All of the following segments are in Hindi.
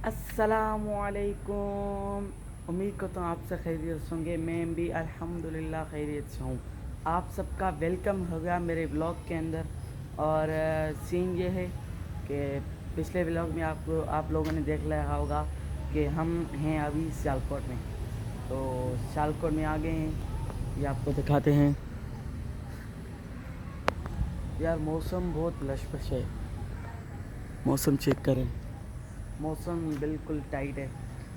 अस्सलामुअलैकुम। उम्मीद करता हूँ आप सब खैरियत से होंगे। मैं भी अल्हम्दुलिल्लाह खैरियत से हूँ। आप सबका वेलकम हो गया मेरे ब्लॉग के अंदर। और सीन ये है कि पिछले ब्लॉग में आप लोगों ने देख लिया होगा कि हम हैं अभी सियालकोट में। तो सियालकोट में आ गए हैं, ये आपको दिखाते हैं। यार मौसम बहुत लशपश है, मौसम चेक करें, मौसम बिल्कुल टाइट है।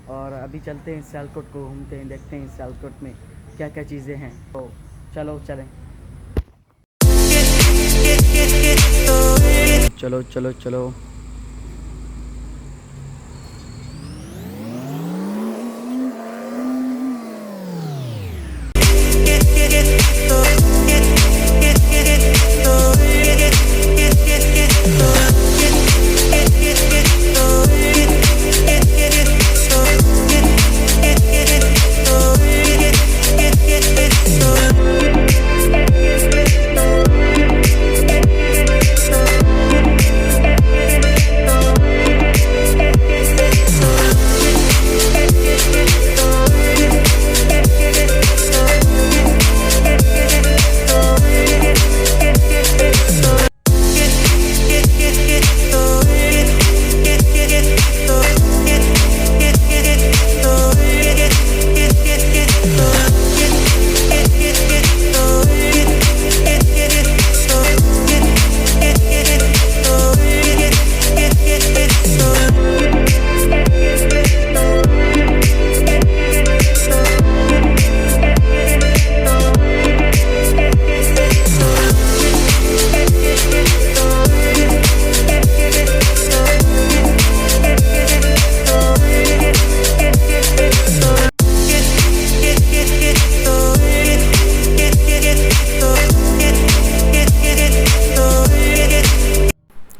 और अभी चलते हैं सियालकोट को घूमते हैं, देखते हैं सियालकोट में क्या क्या चीज़ें हैं। तो चलो चलें, चलो चलो चलो।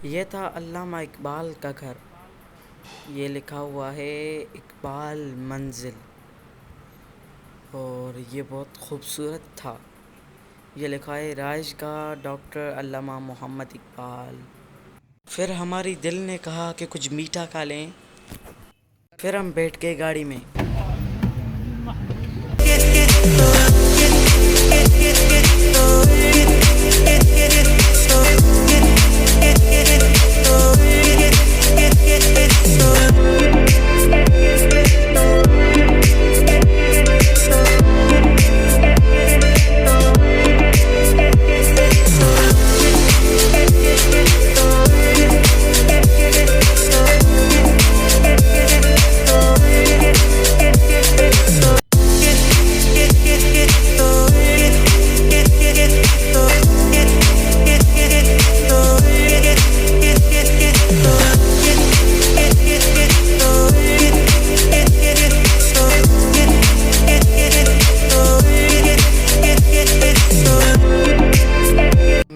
ये था अल्लामा इकबाल का घर। ये लिखा हुआ है इकबाल मंजिल, और ये बहुत खूबसूरत था। ये लिखा है राइशगाह डॉक्टर अल्लामा मोहम्मद इकबाल। फिर हमारी दिल ने कहा कि कुछ मीठा खा लें, फिर हम बैठ गए गाड़ी में।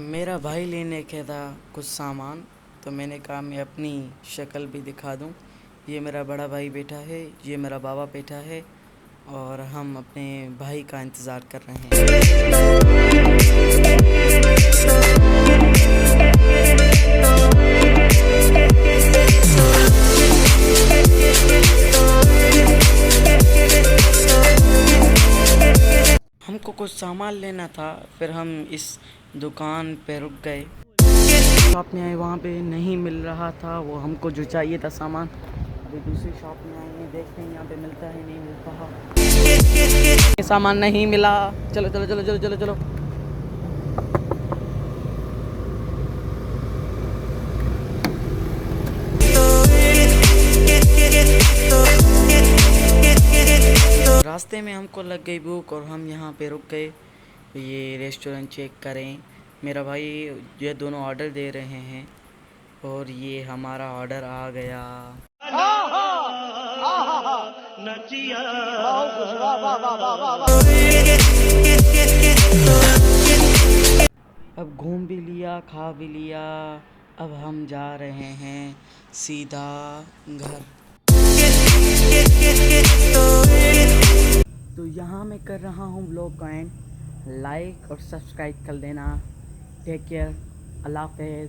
मेरा भाई लेने के था कुछ सामान, तो मैंने कहा मैं अपनी शक्ल भी दिखा दूं। ये मेरा बड़ा भाई बैठा है, ये मेरा बाबा बैठा है, और हम अपने भाई का इंतज़ार कर रहे हैं। हमको कुछ सामान लेना था, फिर हम इस दुकान पे रुक गए। शॉप में आए, वहाँ पे नहीं मिल रहा था वो हमको जो चाहिए था सामान। अभी दूसरी शॉप में आए हैं, देखते हैं यहाँ पे मिलता है नहीं मिलता। सामान नहीं मिला। चलो चलो चलो चलो चलो चलो। रास्ते में हमको लग गई भूख और हम यहाँ पे रुक गए। ये रेस्टोरेंट चेक करें, मेरा भाई ये दोनों ऑर्डर दे रहे हैं, और ये हमारा ऑर्डर आ गया। अब घूम भी लिया, खा भी लिया, अब हम जा रहे हैं सीधा घर। तो यहाँ मैं कर रहा हूँ ब्लॉग को एंड। लाइक और सब्सक्राइब कर देना। टेक केयर, अल्लाह हाफ़िज़।